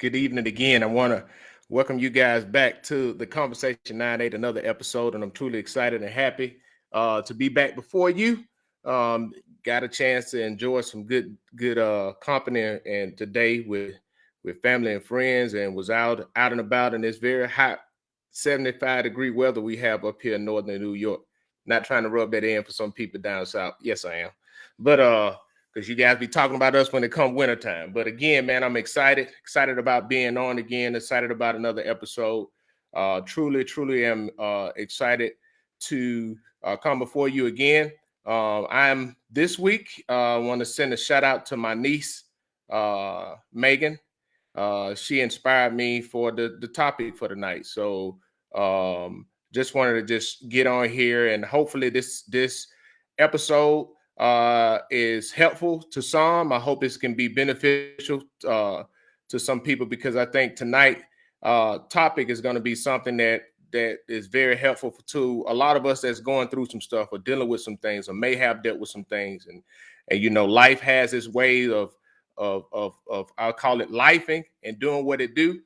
Good evening again. I want to welcome you guys back to the Conversation 98, another episode, and I'm truly excited and happy to be back before you. Um, got a chance to enjoy some good company and today with family and friends, and was out and about in this very hot 75-degree weather we have up here in northern New York. Not trying to rub that in for some people down south. Yes, I am. But because you guys be talking about us when it come wintertime. But again, man, I'm excited about being on again, excited about another episode. Truly am excited to come before you again. I'm this week. I want to send a shout out to my niece, Megan. She inspired me for the topic for tonight. So just wanted to just get on here and hopefully this episode is helpful to some. I hope this can be beneficial to some people because I think tonight topic is going to be something that is very helpful to a lot of us that's going through some stuff or dealing with some things or may have dealt with some things. And you know, life has its way of I'll call it lifing and doing what it do.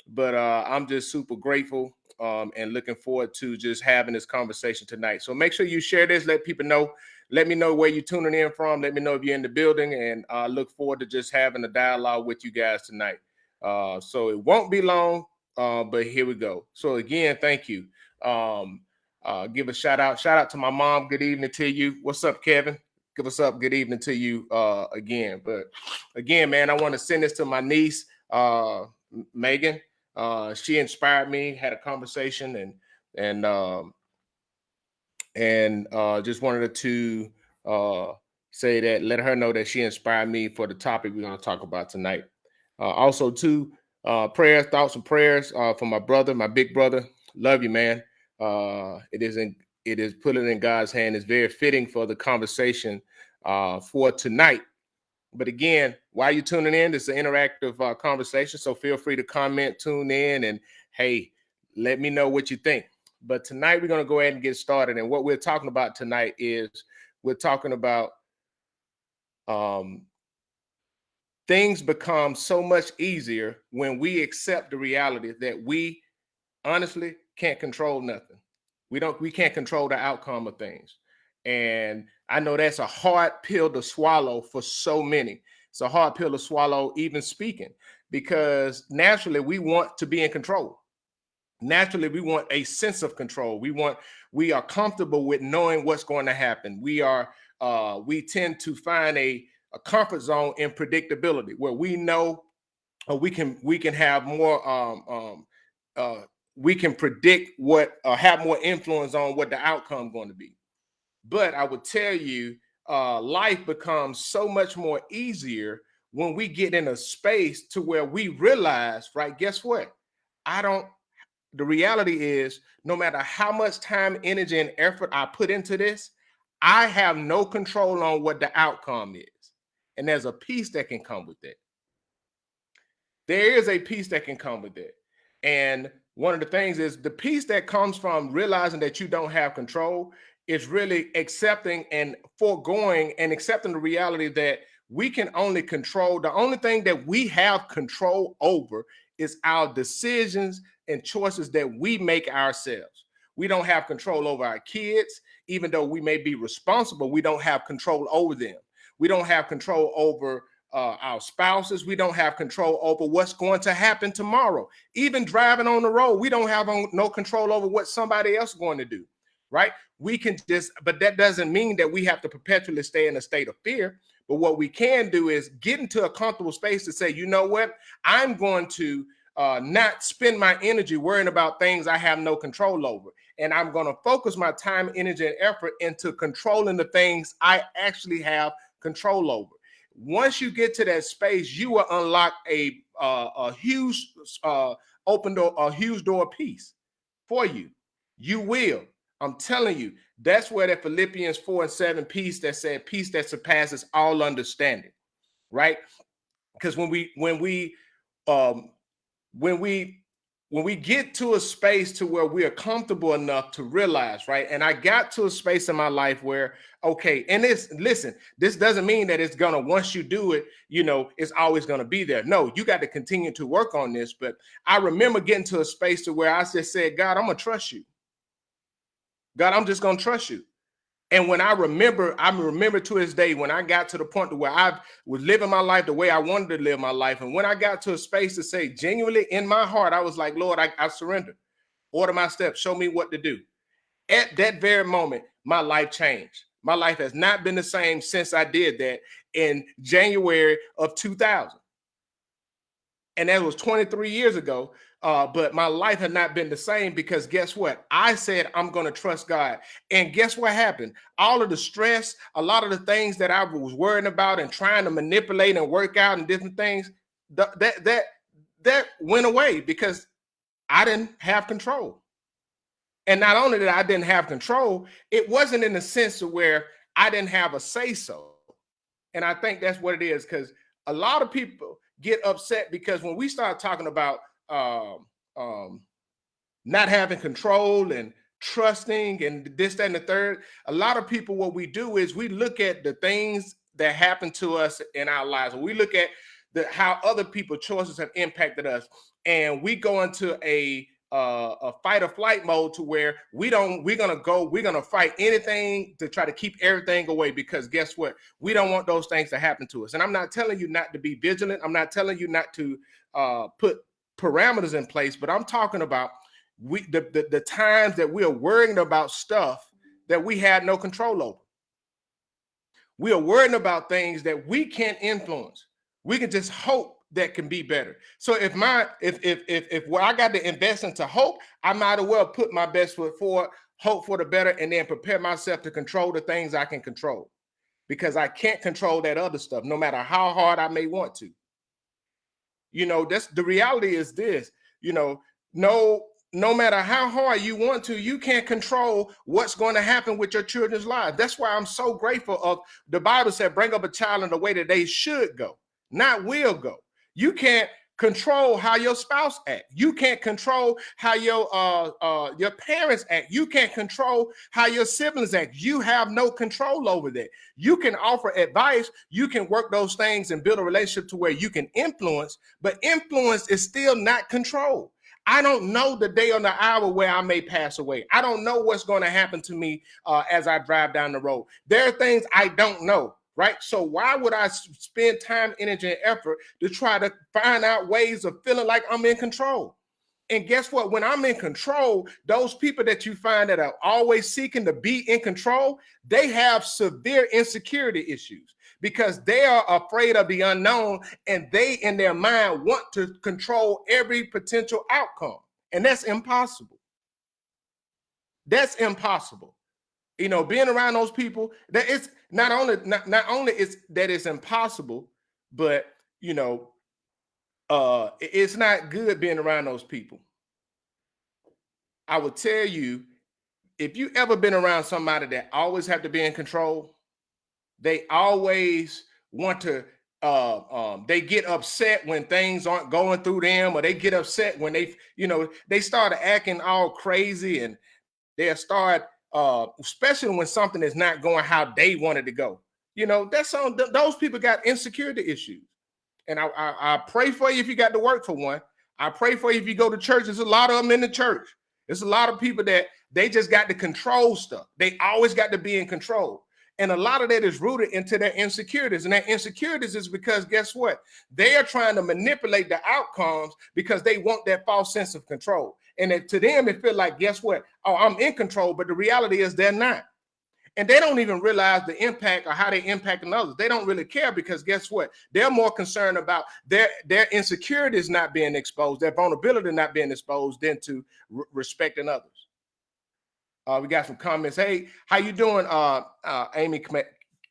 But I'm just super grateful and looking forward to just having this conversation tonight. So make sure you share this, let people know. Let me know where you're tuning in from. Let me know if you're in the building, and I look forward to just having a dialogue with you guys tonight. So it won't be long, but here we go. So again, thank you. Give a shout out to my mom. Good evening to you. What's up, Kevin? Give us up. Good evening to you again. But again, man, I want to send this to my niece, Megan. She inspired me. Had a conversation and just wanted to say that, let her know that she inspired me for the topic we're going to talk about tonight. Also, too, prayers, thoughts, and prayers for my brother, my big brother. Love you, man. It is put it in God's hand. It's very fitting for the conversation for tonight. But again, while you're tuning in, it's an interactive conversation. So feel free to comment, tune in, and hey, let me know what you think. But tonight we're going to go ahead and get started. And what we're talking about tonight is we're talking about things become so much easier when we accept the reality that we honestly can't control nothing. We can't control the outcome of things. And I know that's a hard pill to swallow for so many. It's a hard pill to swallow, even speaking, because naturally we want to be in control. Naturally, we want a sense of control. We are comfortable with knowing what's going to happen. We tend to find a comfort zone in predictability where we know we can have more we can predict what have more influence on what the outcome going to be. But I would tell you, life becomes so much more easier when we get in a space to where we realize, right? Guess what? I don't. The reality is, no matter how much time, energy, and effort I put into this, I have no control on what the outcome is. And there's a peace that can come with it. There is a peace that can come with it. And one of the things is the peace that comes from realizing that you don't have control is really accepting and foregoing and accepting the reality that we can only control. The only thing that we have control over is our decisions and choices that we make ourselves. We don't have control over our kids, even though we may be responsible. We don't have control over them. We don't have control over our spouses. We don't have control over what's going to happen tomorrow. Even driving on the road, we don't have no control over what somebody else is going to do, right? We can just, but that doesn't mean that we have to perpetually stay in a state of fear. But what we can do is get into a comfortable space to say, you know what, I'm going to not spend my energy worrying about things I have no control over. And I'm going to focus my time, energy, and effort into controlling the things I actually have control over. Once you get to that space, you will unlock a huge open door, a huge door of peace for you. You will. I'm telling you, that's where that Philippians 4:7 peace that said peace that surpasses all understanding, right? Because when we get to a space to where we are comfortable enough to realize, right? And I got to a space in my life where, okay. And listen, this doesn't mean that it's gonna, once you do it, it's always gonna be there. No, you got to continue to work on this. But I remember getting to a space to where I just said, God, I'm gonna trust you. God, I'm just gonna trust you. And when I remember to this day when I got to the point to where I was living my life the way I wanted to live my life. And when I got to a space to say genuinely in my heart, I was like, Lord, I surrender. Order my steps. Show me what to do. At that very moment, my life changed. My life has not been the same since I did that in January of 2000. And that was 23 years ago. But my life had not been the same because guess what? I said, I'm going to trust God. And guess what happened? All of the stress, a lot of the things that I was worrying about and trying to manipulate and work out and different things, that went away because I didn't have control. And not only that I didn't have control, it wasn't in the sense of where I didn't have a say so. And I think that's what it is, because a lot of people get upset because when we start talking about not having control and trusting and this, that, and the third, a lot of people, what we do is we look at the things that happen to us in our lives. We look at how other people's choices have impacted us, and we go into a fight or flight mode to where we're gonna fight anything to try to keep everything away, because guess what? We don't want those things to happen to us. And I'm not telling you not to be vigilant. I'm not telling you not to put parameters in place, but I'm talking about the times that we are worrying about stuff that we had no control over. We are worrying about things that we can't influence. We can just hope that can be better. So if what I got to invest into hope, I might as well put my best foot forward, hope for the better, and then prepare myself to control the things I can control, because I can't control that other stuff, no matter how hard I may want to. That's the reality is this, no matter how hard you want to, you can't control what's going to happen with your children's lives. That's why I'm so grateful of the Bible said, bring up a child in the way that they should go, not will go. You can't control how your spouse act. You can't control how your parents act. You can't control how your siblings act. You have no control over that. You can offer advice. You can work those things and build a relationship to where you can influence, but influence is still not control. I don't know the day or the hour where I may pass away. I don't know what's going to happen to me as I drive down the road. There are things I don't know. Right? So why would I spend time, energy, and effort to try to find out ways of feeling like I'm in control? And guess what? When I'm in control, those people that you find that are always seeking to be in control, they have severe insecurity issues because they are afraid of the unknown, and they in their mind want to control every potential outcome. And that's impossible. That's impossible. Being around those people, that it's not only is that it's impossible, but it's not good being around those people. I would tell you, if you ever been around somebody that always have to be in control, they always want to they get upset when things aren't going through them, or they get upset when they start acting all crazy, and they'll start especially when something is not going how they wanted to go. That's on those people got insecurity issues. And I pray for you if you got to work for one. I pray for you if you go to church. There's a lot of them in the church. There's a lot of people that they just got to control stuff. They always got to be in control. And a lot of that is rooted into their insecurities. And their insecurities is because guess what? They are trying to manipulate the outcomes because they want that false sense of control. And to them, it feels like, guess what? Oh, I'm in control. But the reality is they're not. And they don't even realize the impact or how they impacting others. They don't really care because guess what? They're more concerned about their insecurities not being exposed, their vulnerability not being exposed, than to respecting others. We got some comments. Hey, how you doing, Amy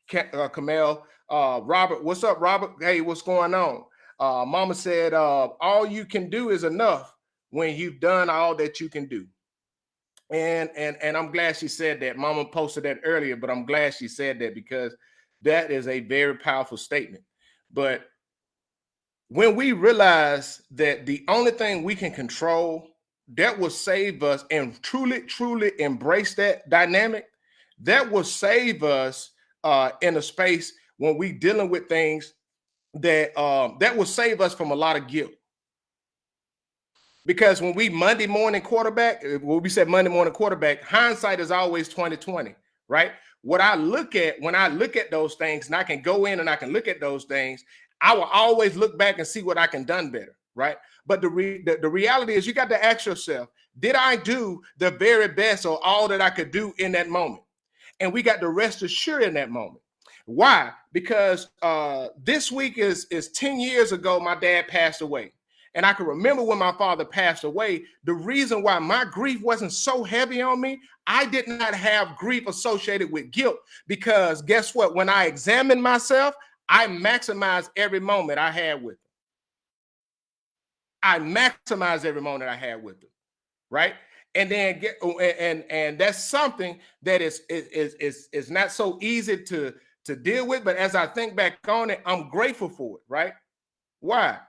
Kamel? Robert, what's up, Robert? Hey, what's going on? Mama said, all you can do is enough when you've done all that you can do. And I'm glad she said that. Mama posted that earlier, but I'm glad she said that because that is a very powerful statement. But when we realize that the only thing we can control that will save us, and truly, truly embrace that dynamic, that will save us in a space when we dealing with things that will save us from a lot of guilt. Because when we Monday morning quarterback, when we said Monday morning quarterback, hindsight is always 2020, right? What I look at when I look at those things, and I can go in and I can look at those things, I will always look back and see what I can done better, right? But the reality is, you got to ask yourself, did I do the very best or all that I could do in that moment? And we got to rest assured in that moment. Why? Because this week is 10 years ago, my dad passed away. And I can remember when my father passed away, the reason why my grief wasn't so heavy on me, I did not have grief associated with guilt. Because guess what? When I examined myself, I maximized every moment I had with him. I maximized every moment I had with him, right? And then and that's something that is not so easy to deal with. But as I think back on it, I'm grateful for it, right? Why?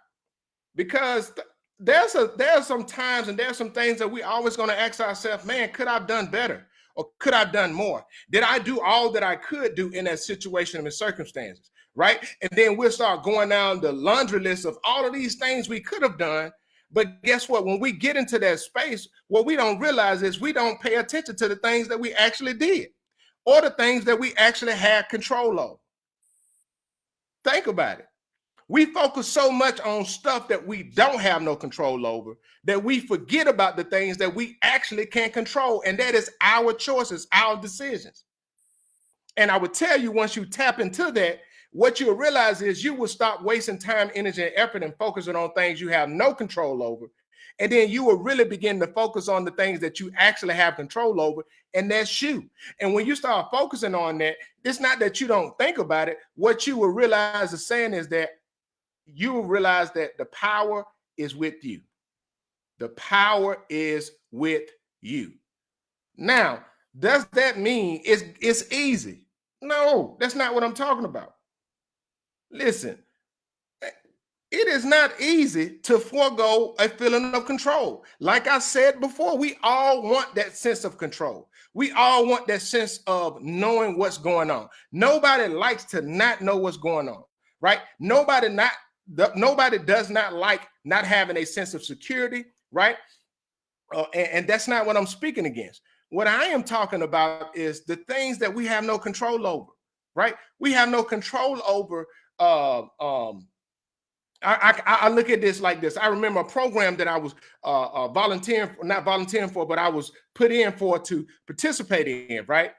Because there's some times and there's some things that we always going to ask ourselves, man, could I have done better? Or could I have done more? Did I do all that I could do in that situation and circumstances, right? And then we'll start going down the laundry list of all of these things we could have done. But guess what? When we get into that space, what we don't realize is we don't pay attention to the things that we actually did or the things that we actually had control of. Think about it. We focus so much on stuff that we don't have no control over that we forget about the things that we actually can control. And that is our choices, our decisions. And I would tell you, once you tap into that, what you'll realize is you will stop wasting time, energy, and effort and focusing on things you have no control over. And then you will really begin to focus on the things that you actually have control over, and that's you. And when you start focusing on that, it's not that you don't think about it. What you will realize is saying is that you will realize that the power is with you. The power is with you. Now, does that mean it's easy? No, that's not what I'm talking about. Listen, it is not easy to forego a feeling of control. Like I said before, we all want that sense of control. We all want that sense of knowing what's going on. Nobody likes to not know what's going on, right? Nobody does not like not having a sense of security, right? And that's not what I'm speaking against. What I am talking about is the things that we have no control over, right? We have no control over. I look at this like this. I remember a program that I was not volunteering for, but I was put in for to participate in, right?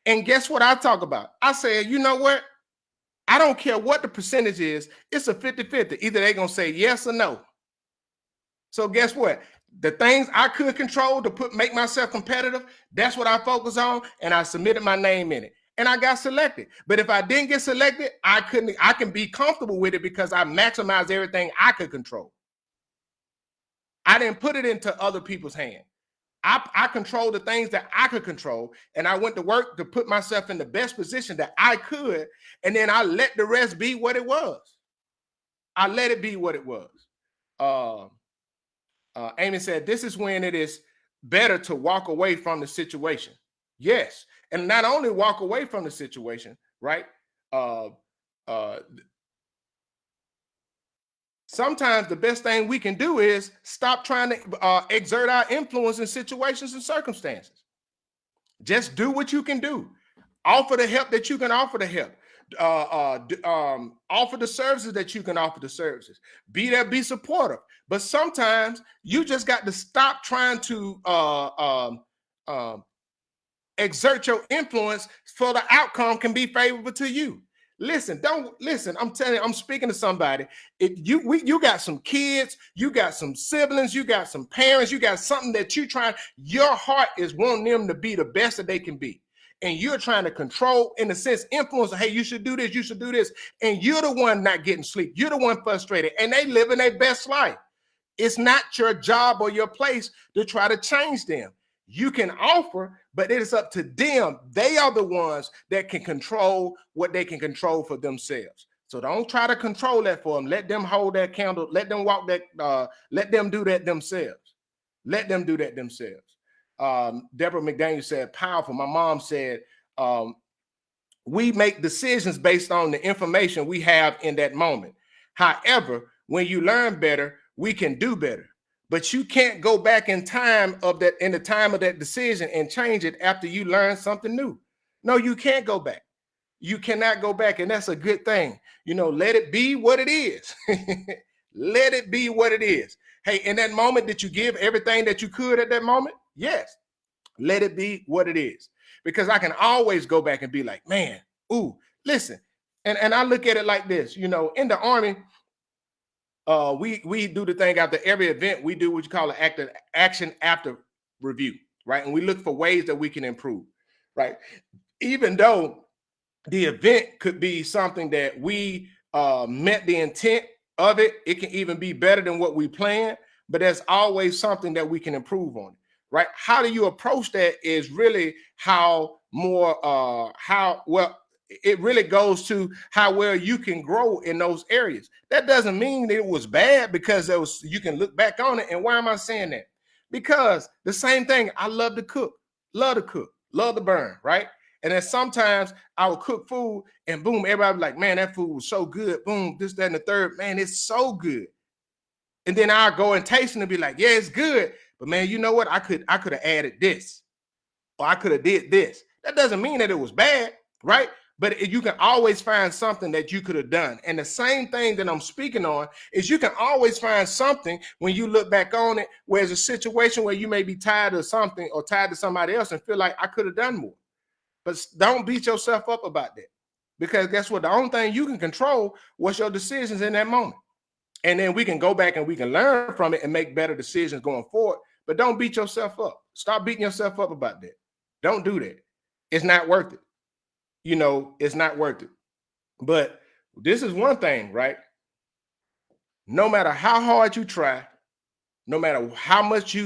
And guess what I talk about? I said, you know what? I don't care what the percentage is. It's a 50-50. Either they're going to say yes or no. So guess what? The things I could control to make myself competitive, that's what I focus on. And I submitted my name in it. And I got selected. But if I didn't get selected, I can be comfortable with it because I maximized everything I could control. I didn't put it into other people's hands. I controlled the things that I could control, and I went to work to put myself in the best position that I could, and then I let the rest be what it was. I let it be what it was. Amy said, this is when it is better to walk away from the situation. Yes, and not only walk away from the situation, right? Sometimes the best thing we can do is stop trying to exert our influence in situations and circumstances. Just do what you can do. Offer the help that you can offer the help. Offer the services that you can offer the services. Be there, be supportive. But sometimes you just got to stop trying to exert your influence so the outcome can be favorable to you. Listen, I'm telling you, I'm speaking to somebody. If you got some kids, you got some siblings, you got some parents, you got something that your heart is wanting them to be the best that they can be. And you're trying to control, in a sense, influence, hey, you should do this, you should do this. And you're the one not getting sleep. You're the one frustrated, and they living their best life. It's not your job or your place to try to change them. You can offer, but it is up to them. They are the ones that can control what they can control for themselves. So don't try to control that for them. Let them hold that candle. Let them walk that. Let them do that themselves. Let them do that themselves. Deborah McDaniel said, powerful. My mom said, we make decisions based on the information we have in that moment. However, when you learn better, we can do better. But you can't go back in time of that in the time of that decision and change it after you learn something new. No, you can't go back. You cannot go back, and that's a good thing. Let it be what it is. Let it be what it is. Hey, in that moment, did you give everything that you could at that moment? Yes. Let it be what it is. Because I can always go back and be like, man, listen. And I look at it like this, in the Army, we do the thing after every event. We do what you call an action after review, right? And we look for ways that we can improve, right? Even though the event could be something that we met the intent of it, it can even be better than what we planned, but there's always something that we can improve on, right? How do you approach that is really it really goes to how well you can grow in those areas. That doesn't mean that it was bad because you can look back on it. And why am I saying that? Because the same thing, I love to cook, love to burn, right? And then sometimes I would cook food and boom, everybody be like, man, that food was so good. Boom, this, that, and the third. Man, it's so good. And then I'll go and taste it and be like, yeah, it's good. But man, you know what? I could have added this, or I could have did this. That doesn't mean that it was bad, right? But you can always find something that you could have done. And the same thing that I'm speaking on is you can always find something when you look back on it, where there's a situation where you may be tired of something or tired of somebody else and feel like I could have done more. But don't beat yourself up about that. Because guess what? The only thing you can control was your decisions in that moment. And then we can go back and we can learn from it and make better decisions going forward. But don't beat yourself up. Stop beating yourself up about that. Don't do that. It's not worth it. It's not worth it. But this is one thing, right? No matter how hard you try, no matter how much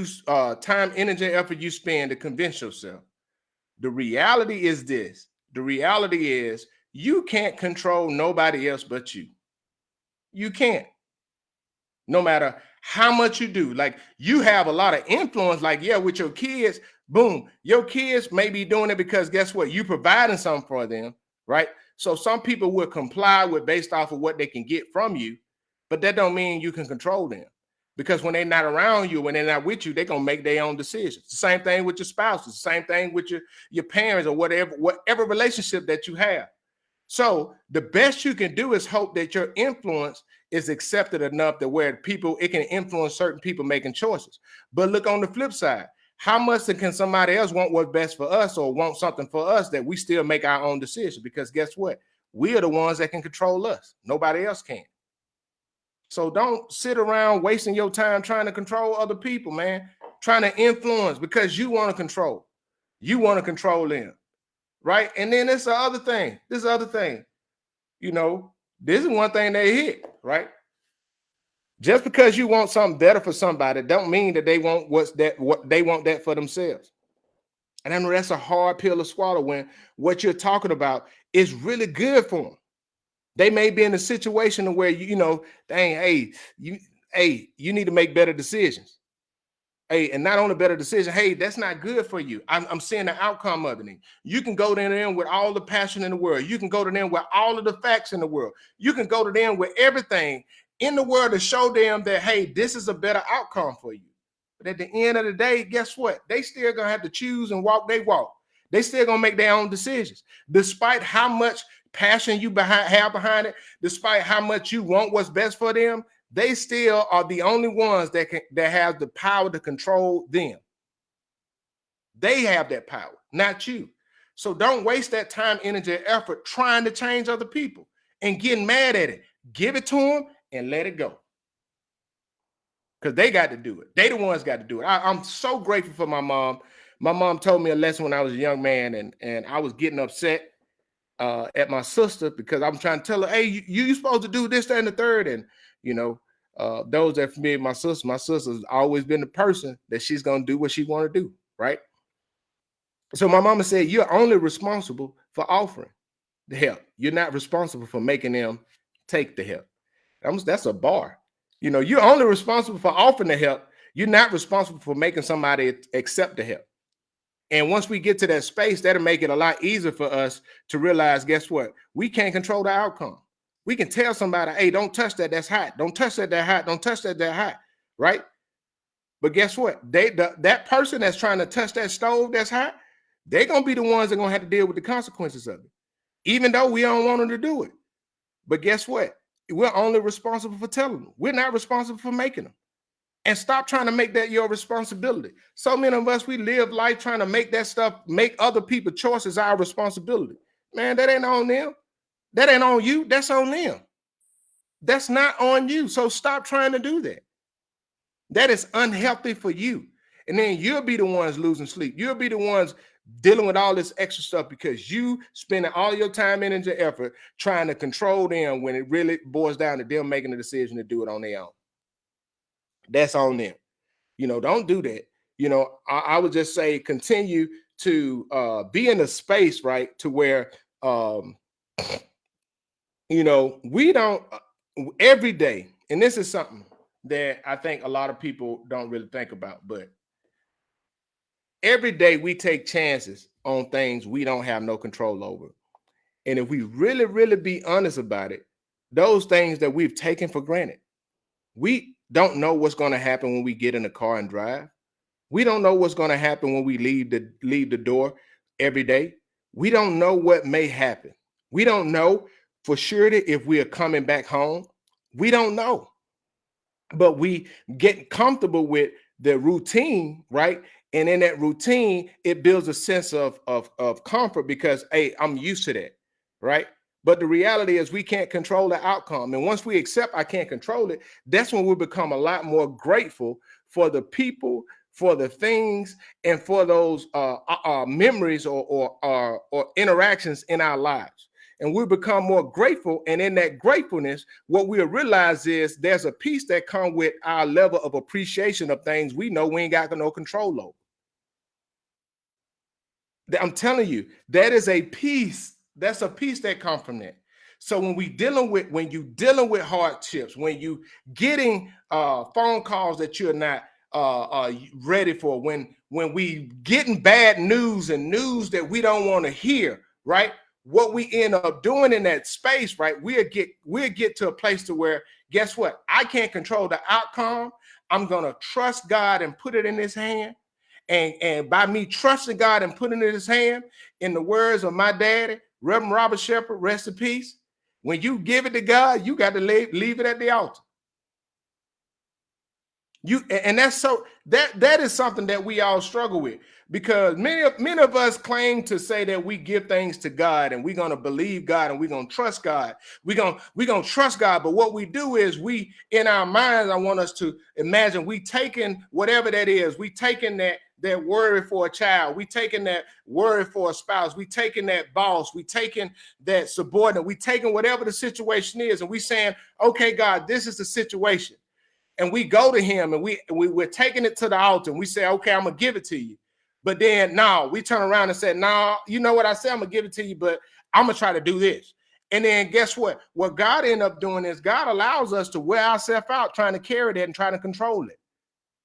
time, energy, effort you spend to convince yourself, the reality is this. The reality is you can't control nobody else but you. You can't. No matter how much you do. Like, you have a lot of influence, like, yeah, with your kids, boom, your kids may be doing it because guess what? You providing something for them, right? So some people will comply with based off of what they can get from you, but that don't mean you can control them. Because when they're not around you, when they're not with you, they're gonna make their own decisions. The same thing with your spouses, the same thing with your parents, or whatever relationship that you have. So the best you can do is hope that your influence is accepted enough that where it can influence certain people making choices. But look on the flip side, how much can somebody else want what's best for us or want something for us that we still make our own decision? Because guess what? We are the ones that can control us. Nobody else can. So don't sit around wasting your time trying to control other people, man. Trying to influence because you want to control. You want to control them, right? And then it's the other thing. This is the other thing. This is one thing they hit, right? Just because you want something better for somebody, don't mean that they want what they want that for themselves. And I know that's a hard pill to swallow when what you're talking about is really good for them. They may be in a situation where dang, you need to make better decisions. Hey, and not only better decision, hey, that's not good for you. I'm seeing the outcome of it. You can go to them with all the passion in the world. You can go to them with all of the facts in the world. You can go to them with everything in the world to show them that, hey, this is a better outcome for you. But at the end of the day, guess what? They still gonna have to choose and walk they walk. They still gonna make their own decisions, despite how much passion you have behind it, despite how much you want what's best for them. They still are the only ones that have the power to control them. They have that power, not you. So don't waste that time, energy, and effort trying to change other people and getting mad at it. Give it to them and let it go. Because they got to do it. They the ones got to do it. I'm so grateful for my mom. My mom told me a lesson when I was a young man, and I was getting upset at my sister because I'm trying to tell her, hey, you supposed to do this, that, and the third. And those that familiar with my sister's always been the person that she's gonna do what she want to do, right? So my mama said, you're only responsible for offering the help. You're not responsible for making them take the help. That's a bar. You're only responsible for offering the help. You're not responsible for making somebody accept the help. And once we get to that space, that'll make it a lot easier for us to realize, guess what? We can't control the outcome. We can tell somebody, hey, don't touch that, that's hot. Don't touch that, that hot. Don't touch that, that hot, right? But guess what? That person that's trying to touch that stove that's hot, they're going to be the ones that are going to have to deal with the consequences of it, even though we don't want them to do it. But guess what? We're only responsible for telling them. We're not responsible for making them. And stop trying to make that your responsibility. So many of us, we live life trying to make that stuff, make other people's choices our responsibility. Man, that ain't on them. That ain't on you. That's on them. That's not on you. So stop trying to do that. That is unhealthy for you. And then you'll be the ones losing sleep. You'll be the ones dealing with all this extra stuff because you spending all your time, energy, effort trying to control them when it really boils down to them making a decision to do it on their own. That's on them. Don't do that. I would just say continue to be in a space, right, to where we don't every day, and this is something that I think a lot of people don't really think about, but every day we take chances on things we don't have no control over. And if we really, really be honest about it, those things that we've taken for granted, we don't know what's going to happen when we get in the car and drive. We don't know what's going to happen when we leave the door every day. We don't know what may happen. We don't know for sure if we are coming back home. We don't know. But we get comfortable with the routine, right? And in that routine, it builds a sense of comfort because, hey, I'm used to that, right? But the reality is we can't control the outcome. And once we accept I can't control it, that's when we become a lot more grateful for the people, for the things, and for those memories or interactions in our lives. And we become more grateful. And in that gratefulness, what we'll realize is there's a peace that comes with our level of appreciation of things we know we ain't got no control over. I'm telling you, that is a peace. That's a peace that comes from that. So when you dealing with hardships, when you getting phone calls that you're not ready for, when we getting bad news and news that we don't want to hear, right? What we end up doing in that space, right? We'll get to a place to where, guess what? I can't control the outcome. I'm gonna trust God and put it in His hand. And by me trusting God and putting it in His hand, in the words of my daddy, Reverend Robert Shepherd, rest in peace. When you give it to God, you got to leave it at the altar. And that's so that is something that we all struggle with, because many of us claim to say that we give things to God and we're gonna believe God and we're gonna trust God. We're gonna trust God, but what we do is we in our minds, I want us to imagine we taking whatever that is, we taking that worry for a child, we taking that worry for a spouse, we taking that boss, we taking that subordinate, we taking whatever the situation is, and we saying, okay, God, this is the situation. And we go to Him and we're taking it to the altar and we say, okay, I'm gonna give it to you. But then no, we turn around and say, no, you know what I said, I'm gonna give it to you, but I'm gonna try to do this. And then guess what? What God ended up doing is God allows us to wear ourselves out trying to carry that and trying to control it.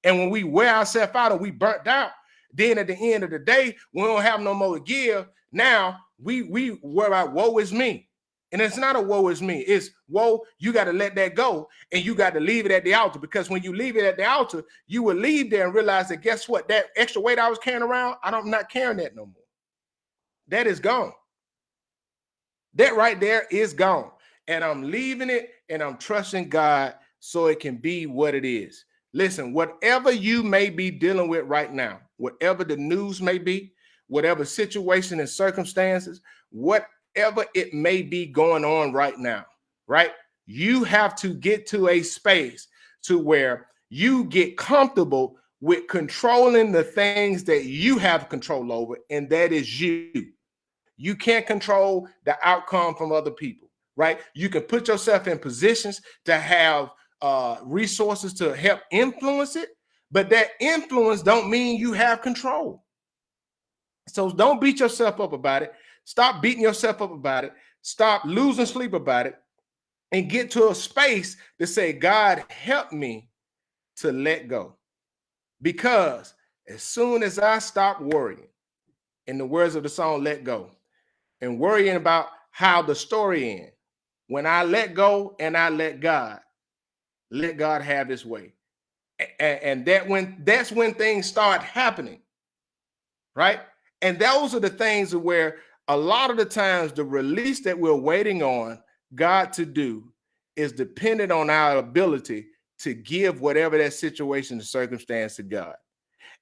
And when we wear ourselves out and we burnt out, then at the end of the day, we don't have no more to give. Now we worry about woe is me. And it's not a woe is me. It's woe, you got to let that go and you got to leave it at the altar, because when you leave it at the altar, you will leave there and realize that, guess what? That extra weight I was carrying around, I'm not carrying that no more. That is gone. That right there is gone. And I'm leaving it and I'm trusting God so it can be what it is. Listen, whatever you may be dealing with right now, whatever the news may be, whatever situation and circumstances, whatever it may be going on right now, right? You have to get to a space to where you get comfortable with controlling the things that you have control over, and that is you. You can't control the outcome from other people, right? You can put yourself in positions to have resources to help influence it, but that influence don't mean you have control. So don't beat yourself up about it. Stop beating yourself up about it. Stop losing sleep about it, and get to a space to say, God, help me to let go. Because as soon as I stop worrying, in the words of the song, let go, and worrying about how the story ends. When I let go and I let God have his way. And that's when things start happening, right? And those are the things where a lot of the times the release that we're waiting on God to do is dependent on our ability to give whatever that situation and circumstance to God.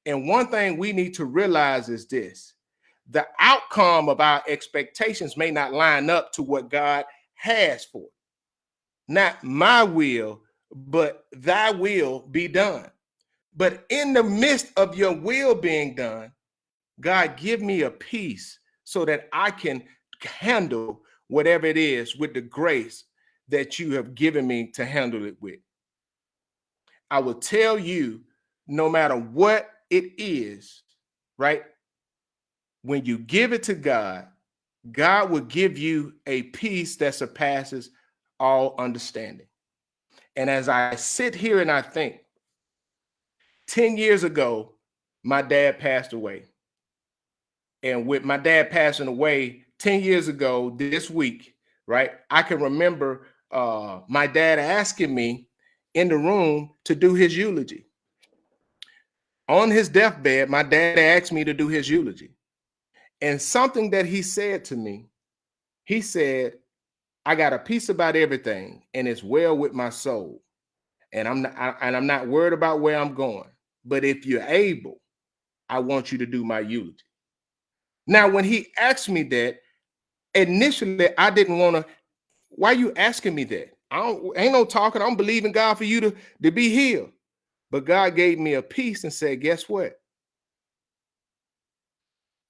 And one thing we need to realize is this: the outcome of our expectations may not line up to what God has for it. Not my will, but thy will be done. But in the midst of your will being done, God, give me a peace so that I can handle whatever it is with the grace that you have given me to handle it with. I will tell you, no matter what it is, right? When you give it to God, God will give you a peace that surpasses all understanding. And as I sit here and I think, 10 years ago, my dad passed away. And with my dad passing away 10 years ago this week, right? I can remember my dad asking me in the room to do his eulogy. On his deathbed, my dad asked me to do his eulogy. And something that he said to me, he said, I got a peace about everything, and it's well with my soul. And I'm not worried about where I'm going. But if you're able, I want you to do my eulogy. Now, when he asked me that, initially I didn't want to. Why are you asking me that? Ain't no talking. I'm believing God for you to be healed. But God gave me a peace and said, guess what?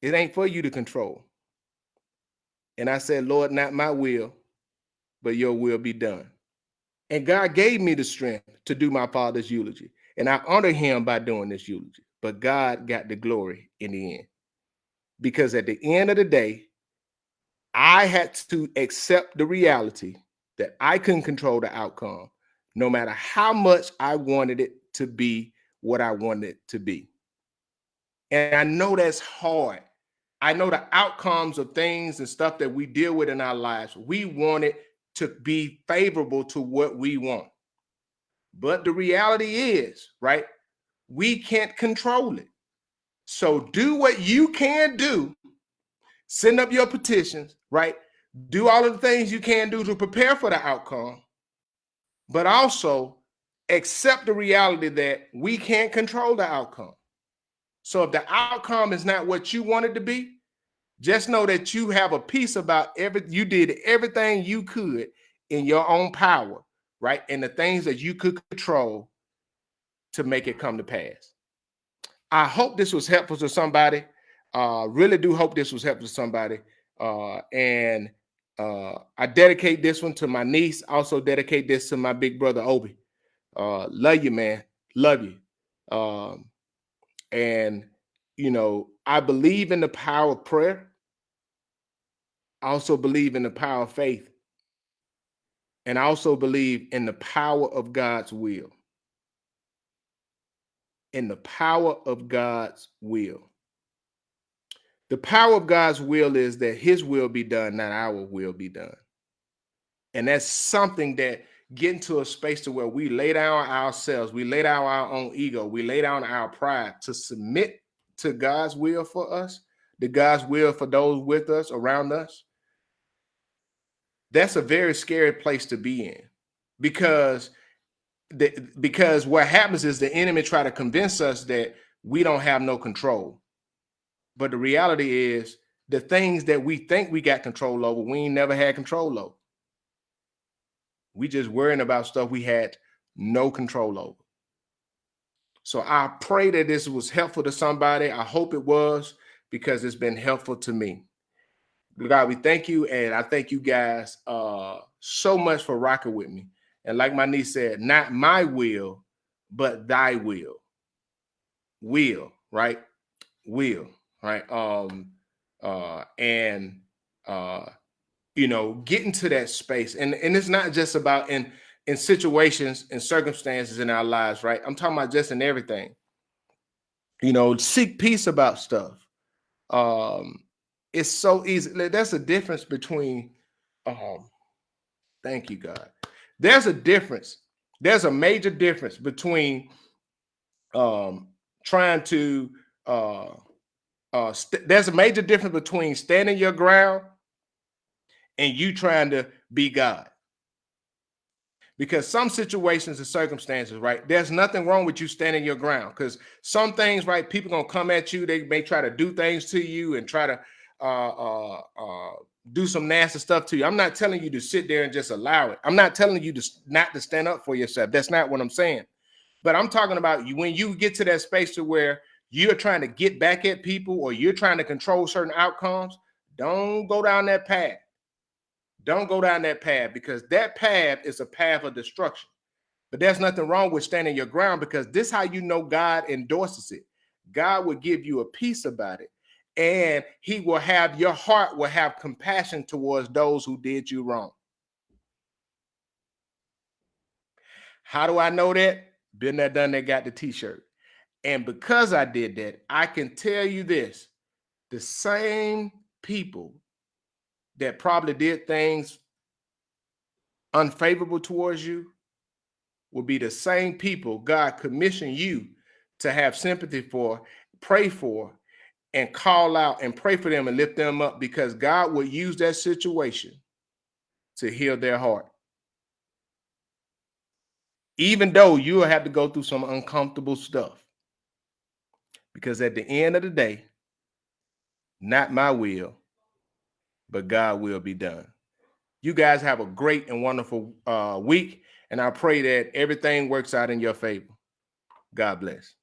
It ain't for you to control. And I said, Lord, not my will, but your will be done. And God gave me the strength to do my father's eulogy. And I honor him by doing this eulogy. But God got the glory in the end. Because at the end of the day, I had to accept the reality that I couldn't control the outcome, no matter how much I wanted it to be what I wanted it to be. And I know that's hard. I know the outcomes of things and stuff that we deal with in our lives, we want it to be favorable to what we want. But the reality is, right, we can't control it. So do what you can do. Send up your petitions, right? Do all of the things you can do to prepare for the outcome, but also accept the reality that we can't control the outcome. So if the outcome is not what you want it to be, just know that you have a peace about you did everything you could in your own power, right? And the things that you could control to make it come to pass. I hope this was helpful to somebody. Really do hope this was helpful to somebody. And I dedicate this one to my niece. Also dedicate this to my big brother, Obi. Love you, man. Love you. And, I believe in the power of prayer. I also believe in the power of faith. And I also believe in the power of God's will. In the power of God's will. The power of God's will is that his will be done, not our will be done. And that's something that get into a space to where we lay down ourselves, we lay down our own ego, we lay down our pride to submit to God's will for us, to God's will for those with us, around us. That's a very scary place to be in, because what happens is the enemy try to convince us that we don't have no control. But the reality is the things that we think we got control over, we ain't never had control over. We just worrying about stuff we had no control over. So I pray that this was helpful to somebody. I hope it was, because it's been helpful to me. God, we thank you. And I thank you guys so much for rocking with me. And like my niece said, not my will, but thy will. Will, right? Will, right? Getting to that space. And it's not just about in situations and circumstances in our lives, right? I'm talking about just in everything. Seek peace about stuff. It's so easy. There's a difference between thank you, God. There's a difference. There's a major difference between trying to there's a major difference between standing your ground and you trying to be God. Because some situations and circumstances, right? There's nothing wrong with you standing your ground. Because some things, right? People gonna come at you. They may try to do things to you and try to do some nasty stuff to you. I'm not telling you to sit there and just allow it. I'm not telling you to not to stand up for yourself. That's not what I'm saying. But I'm talking about you when you get to that space to where you're trying to get back at people or you're trying to control certain outcomes. Don't go down that path. Don't go down that path, because that path is a path of destruction. But there's nothing wrong with standing your ground, because this is how you know God endorses it. God will give you a peace about it, and he will have your heart will have compassion towards those who did you wrong. How do I know that? Been there, done that, got the t-shirt. And because I did that, I can tell you this: the same people that probably did things unfavorable towards you will be the same people God commissioned you to have sympathy for, pray for, and call out and pray for them and lift them up, because God will use that situation to heal their heart. Even though you will have to go through some uncomfortable stuff. Because at the end of the day, not my will, but God will be done. You guys have a great and wonderful week, and I pray that everything works out in your favor. God bless.